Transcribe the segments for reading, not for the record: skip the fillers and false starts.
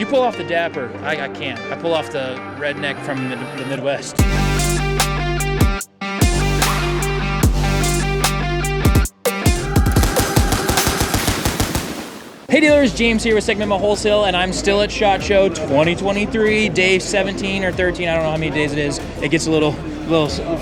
You pull off the dapper. I can't. I pull off the redneck from the Midwest. Hey dealers, James here with Amendment Wholesale, and I'm still at SHOT Show 2023, day 17 or 13. I don't know how many days it is. It gets a little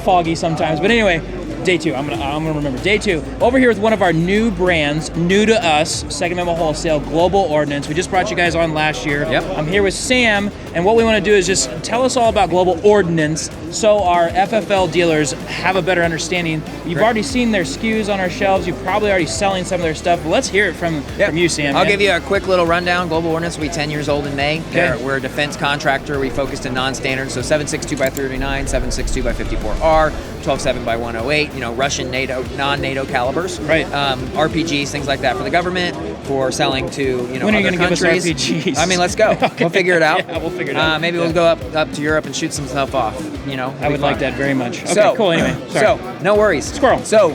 foggy sometimes, but anyway, day 2. I'm gonna remember day 2. Over here with one of our new brands, new to us, Amendment Wholesale, Global Ordnance. We just brought you guys on last year. Yep. I'm here with Sam, and what we want to do is just tell us all about Global Ordnance, so our FFL dealers have a better understanding. You've already seen their SKUs on our shelves. You're probably already selling some of their stuff. But let's hear it from you, Sam. I'll give you a quick little rundown. Global Ordnance will be 10 years old in May. Okay. We're a defense contractor. We focused in non-standard, so 7.62x39, 7.62x54R, 12.7x108. You know, Russian, NATO, non-NATO calibers. Right. RPGs, things like that for the government, for selling to when are you other going to give us countries. RPGs? I mean, let's go. Okay. We'll figure it out. Yeah, we'll figure it out. Maybe we'll go up to Europe and shoot some stuff off. You know, I would like that very much. Okay, so, cool. Anyway, sorry. So no worries. Squirrel. So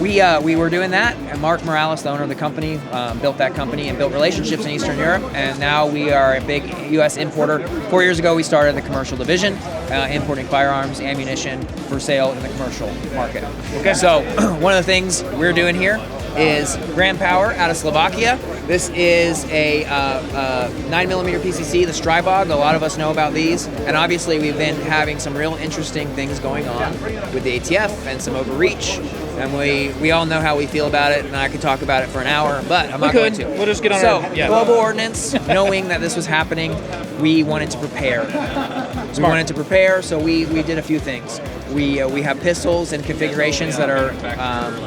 we were doing that, and Mark Morales, the owner of the company, built that company and built relationships in Eastern Europe, and now we are a big U.S. importer. 4 years ago, we started the commercial division, importing firearms, ammunition for sale in the commercial market. Okay. So one of the things we're doing here is Grand Power out of Slovakia. This is a 9mm PCC, the Stribog. A lot of us know about these. And obviously we've been having some real interesting things going on with the ATF and some overreach. And we all know how we feel about it, and I could talk about it for an hour, but I'm not going to. We'll just get on Global Ordnance, knowing that this was happening, we wanted to prepare. Smart. We wanted to prepare, so we did a few things. We have pistols and configurations that are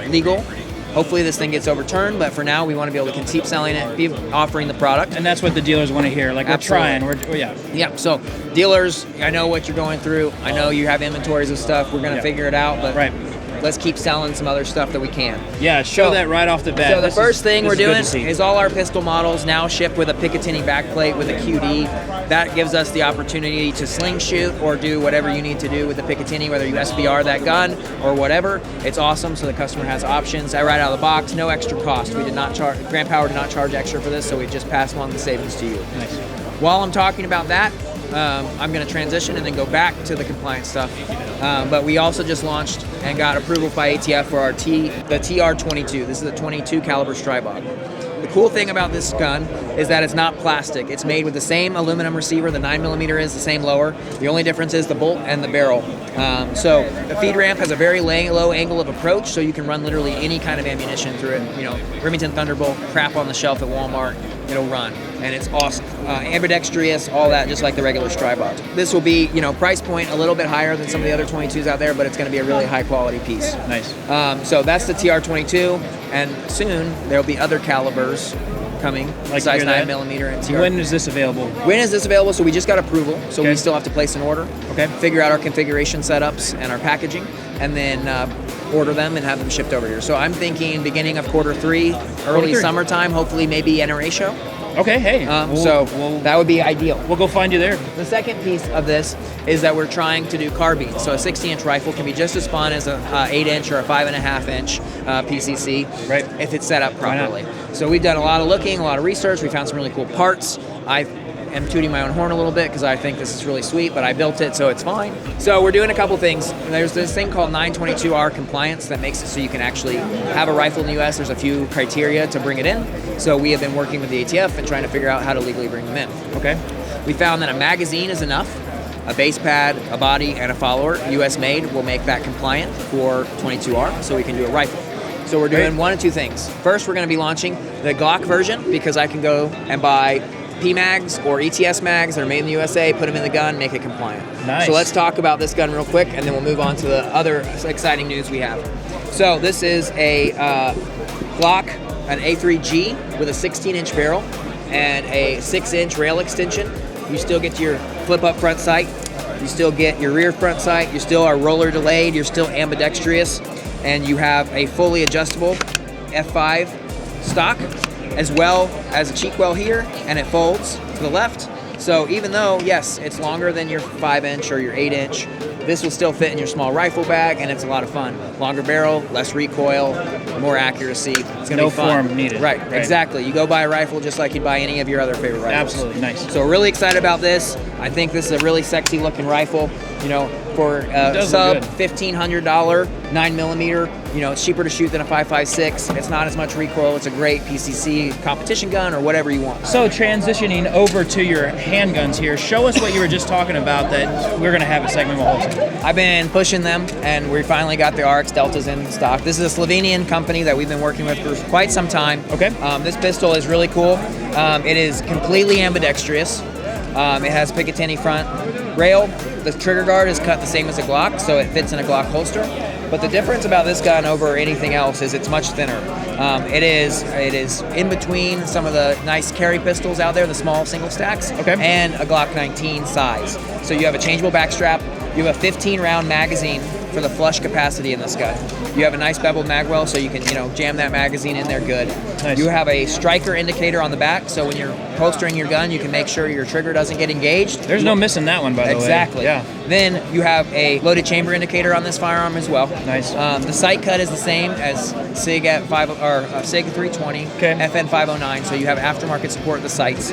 legal. Hopefully this thing gets overturned, but for now we want to be able to keep selling it, be offering the product. And that's what the dealers want to hear. Like, Absolutely. we're trying. Yeah, so dealers, I know what you're going through. I know you have inventories of stuff. We're going to figure it out, but let's keep selling some other stuff that we can. Yeah, show that right off the bat. So the first thing we're doing is is all our pistol models now ship with a Picatinny backplate with a QD. That gives us the opportunity to sling shoot or do whatever you need to do with the Picatinny, whether you SBR that gun or whatever. It's awesome, so the customer has options. I right out of the box, no extra cost. We did not charge, Grand Power did not charge extra for this, so we just pass along the savings to you. Nice. While I'm talking about that, I'm going to transition and then go back to the compliance stuff. But we also just launched and got approval by ATF for the TR22. This is a 22 caliber Stribog. The cool thing about this gun is that it's not plastic. It's made with the same aluminum receiver. The 9mm is the same lower. The only difference is the bolt and the barrel. So the feed ramp has a very low angle of approach, so you can run literally any kind of ammunition through it. You know, Remington Thunderbolt, crap on the shelf at Walmart, it'll run, and it's awesome. Ambidextrous, all that, just like the regular Stribog. This will be, price point a little bit higher than some of the other 22s out there, but it's going to be a really high quality piece. Nice. So that's the TR22, and soon there'll be other calibers coming, like size 9mm and TR. When is this available? When is this available? So we just got approval, so we still have to place an order. Okay. Figure out our configuration setups and our packaging, and then order them and have them shipped over here. So I'm thinking beginning of Q3, early summertime, hopefully maybe NRA show. Okay, hey. That would be ideal. We'll go find you there. The second piece of this is that we're trying to do carbines. So a 60-inch rifle can be just as fun as a 8-inch or a 5.5-inch PCC if it's set up properly. So we've done a lot of looking, a lot of research. We found some really cool parts. I am tooting my own horn a little bit because I think this is really sweet, but I built it, so it's fine. So we're doing a couple things. There's this thing called 922R compliance that makes it so you can actually have a rifle in the U.S. There's a few criteria to bring it in. So we have been working with the ATF and trying to figure out how to legally bring them in. Okay. We found that a magazine is enough. A base pad, a body, and a follower, U.S. made, will make that compliant for 22R, so we can do a rifle. So we're doing one of two things. First, we're going to be launching the Glock version, because I can go and buy P-mags or ETS mags that are made in the USA, put them in the gun, make it compliant. Nice. So let's talk about this gun real quick, and then we'll move on to the other exciting news we have. So this is a Glock, an A3G with a 16-inch barrel and a 6-inch rail extension. You still get your flip-up front sight. You still get your rear front sight. You still are roller delayed. You're still ambidextrous. And you have a fully adjustable F5 stock, as well as a cheek well here, and it folds to the left. So even though, yes, it's longer than your 5-inch or your 8-inch, this will still fit in your small rifle bag, and it's a lot of fun. longer barrel, less recoil, more accuracy. It's gonna No be fun. form needed. Right, exactly. You go buy a rifle just like you'd buy any of your other favorite rifles. Absolutely, nice. So really excited about this. I think this is a really sexy looking rifle. You know, for sub $1,500 9mm, you know, it's cheaper to shoot than a 5.56. It's not as much recoil. It's a great PCC competition gun or whatever you want. So transitioning over to your handguns here, show us what you were just talking about that we're gonna have a segment with Wholesale. I've been pushing them, and we finally got the RX Deltas in stock. This is a Slovenian company that we've been working with for quite some time. Okay. This pistol is really cool. It is completely ambidextrous. It has Picatinny front rail. The trigger guard is cut the same as a Glock, so it fits in a Glock holster. But the difference about this gun over anything else is it's much thinner. It is in between some of the nice carry pistols out there, the small single stacks, and a Glock 19 size. So you have a changeable back strap. You have a 15-round magazine for the flush capacity in this gun. You have a nice beveled magwell, so you can, you know, jam that magazine in there good. Nice. You have a striker indicator on the back, so when you're holstering your gun, you can make sure your trigger doesn't get engaged. There's no missing that one, by the way. Exactly. Yeah. Then you have a loaded chamber indicator on this firearm as well. Nice. The sight cut is the same as SIG at SIG 320, FN 509. So you have aftermarket support of the sights.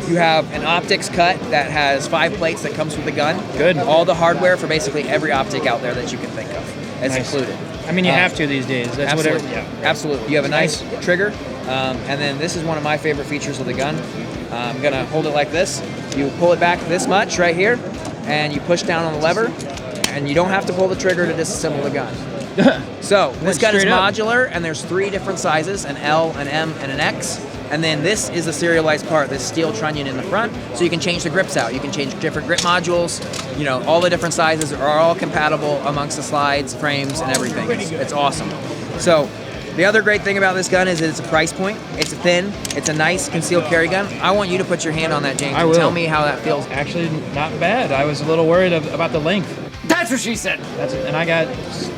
You have an optics cut that has 5 plates that comes with the gun. Good. All the hardware for basically every optic out there that you can think of is included. I mean, you have to these days. That's absolutely. whatever. Yeah. Absolutely. You have a nice trigger, and then this is one of my favorite features of the gun. I'm gonna hold it like this. You pull it back this much right here, and you push down on the lever, and you don't have to pull the trigger to disassemble the gun. So this gun is modular, and there's 3 different sizes: an L, an M, and an X. And then this is a serialized part, this steel trunnion in the front, so you can change the grips out. You can change different grip modules. You know, all the different sizes are all compatible amongst the slides, frames, and everything. It's awesome. So the other great thing about this gun is that it's a price point. It's thin. It's a nice concealed carry gun. I want you to put your hand on that, James, and tell me how that feels. Actually, not bad. I was a little worried about the length. That's what she said. And I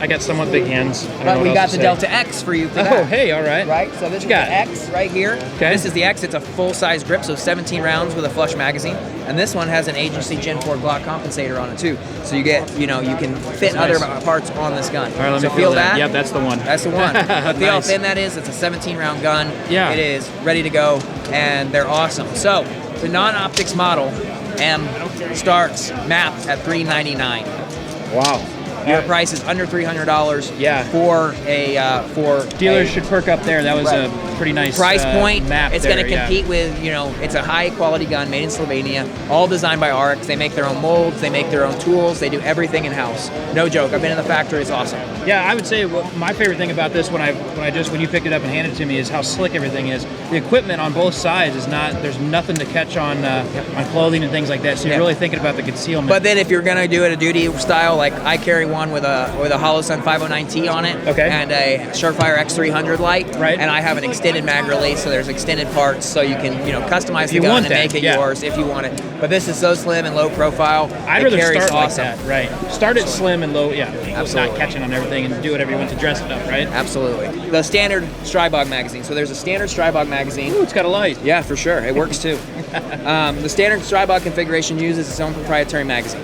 got somewhat big hands. But we got the Delta X for you for that. Oh, hey, all right. Right, so this is the X right here. Okay. This is the X. It's a full-size grip, so 17 rounds with a flush magazine. And this one has an agency Gen 4 Glock compensator on it too. So you get, you know, you can fit other parts on this gun. All right, let me feel that. Yep, that's the one. That's the one. But feel how thin that is. It's a 17-round gun. Yeah. It is ready to go, and they're awesome. So the non-optics model M starts mapped at $399. Wow. Your price is under $300. Yeah. For a dealers should perk up there. That was a pretty nice price point. Map. It's going to compete with, you know, it's a high quality gun made in Slovenia, all designed by RX. They make their own molds, they make their own tools, they do everything in house. No joke. I've been in the factory. It's awesome. Yeah, I would say my favorite thing about this when you picked it up and handed it to me is how slick everything is. The equipment on both sides is not. There's nothing to catch on clothing and things like that. So you're really thinking about the concealment. But then if you're going to do it a duty style, like I carry one with a Holosun 509T on it, and a Surefire X300 light, and I have an extended mag release, so there's extended parts, so you can, you know, customize the gun and make it yours if you want it. But this is so slim and low profile. I'd rather start like that, right? Start it slim and low, absolutely. Not catching on everything, and do whatever you want to dress it up, right? Absolutely. The standard Stribog magazine. So there's a standard Stribog magazine. Ooh, it's got a light. Yeah, for sure. It works too. The standard Stribog configuration uses its own proprietary magazine.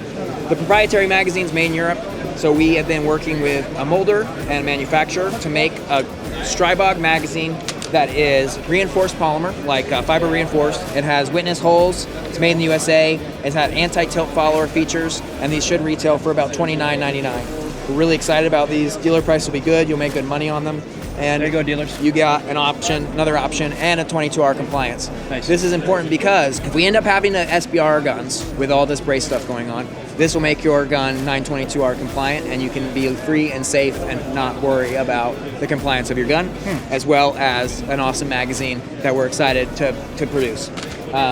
The proprietary magazine is made in Europe. So we have been working with a molder and a manufacturer to make a Stribog magazine that is reinforced polymer, like fiber reinforced. It has witness holes. It's made in the USA. It's had anti-tilt follower features, and these should retail for about $29.99. We're really excited about these. Dealer price will be good. You'll make good money on them. And there you go, dealers. You got an option, another option, and a 22-hour compliance. Nice. This is important because if we end up having to SBR guns with all this brace stuff going on, this will make your gun 922R compliant, and you can be free and safe and not worry about the compliance of your gun, as well as an awesome magazine that we're excited to produce.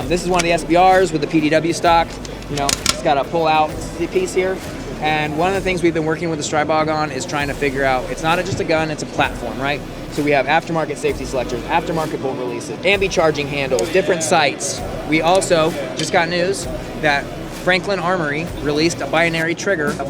This is one of the SBRs with the PDW stock. You know, it's got a pull-out piece here. And one of the things we've been working with the Stribog on is trying to figure out, it's not just a gun, it's a platform, right? So we have aftermarket safety selectors, aftermarket bolt releases, ambi charging handles, different sights. We also just got news that Franklin Armory released a binary trigger for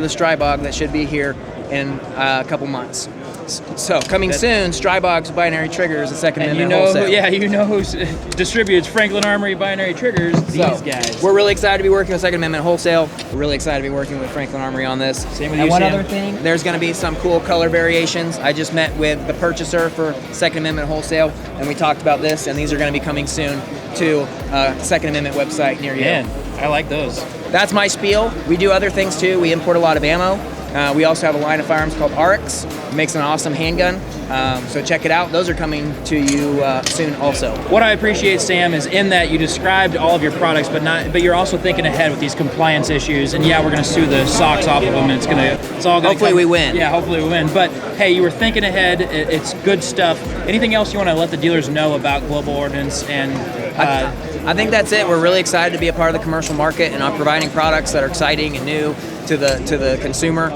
the Stribog that should be here in a couple months. So coming soon, Stribogs binary triggers and Second And Amendment Wholesale. you know who distributes Franklin Armory binary triggers? These guys. We're really excited to be working with Second Amendment Wholesale. We're really excited to be working with Franklin Armory on this. Same with and you, one Sam. other thing, there's going to be some cool color variations. I just met with the purchaser for Second Amendment Wholesale, and we talked about this, and these are going to be coming soon to Second Amendment website near you. Man, I like those. That's my spiel. We do other things too. We import a lot of ammo. We also have a line of firearms called RX. It makes an awesome handgun. So check it out. Those are coming to you soon also. What I appreciate, Sam, is in that you described all of your products, but you're also thinking ahead with these compliance issues. And yeah, we're going to sue the socks off of them, and it's all going to hopefully we win. Yeah, hopefully we win. But hey, you were thinking ahead. It's good stuff. Anything else you want to let the dealers know about Global Ordnance and? I think that's it. We're really excited to be a part of the commercial market and on providing products that are exciting and new to the consumer.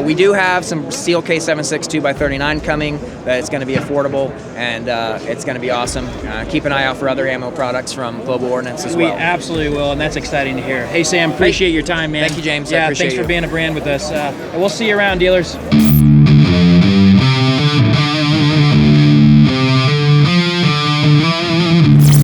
We do have some steel K76 2x39 coming that it's going to be affordable, and it's going to be awesome. Keep an eye out for other ammo products from Global Ordnance as well. We absolutely will, and that's exciting to hear. Hey, Sam, appreciate your time, man. Thank you, James. Yeah, I appreciate thanks for you. being a brand with us. We'll see you around, dealers.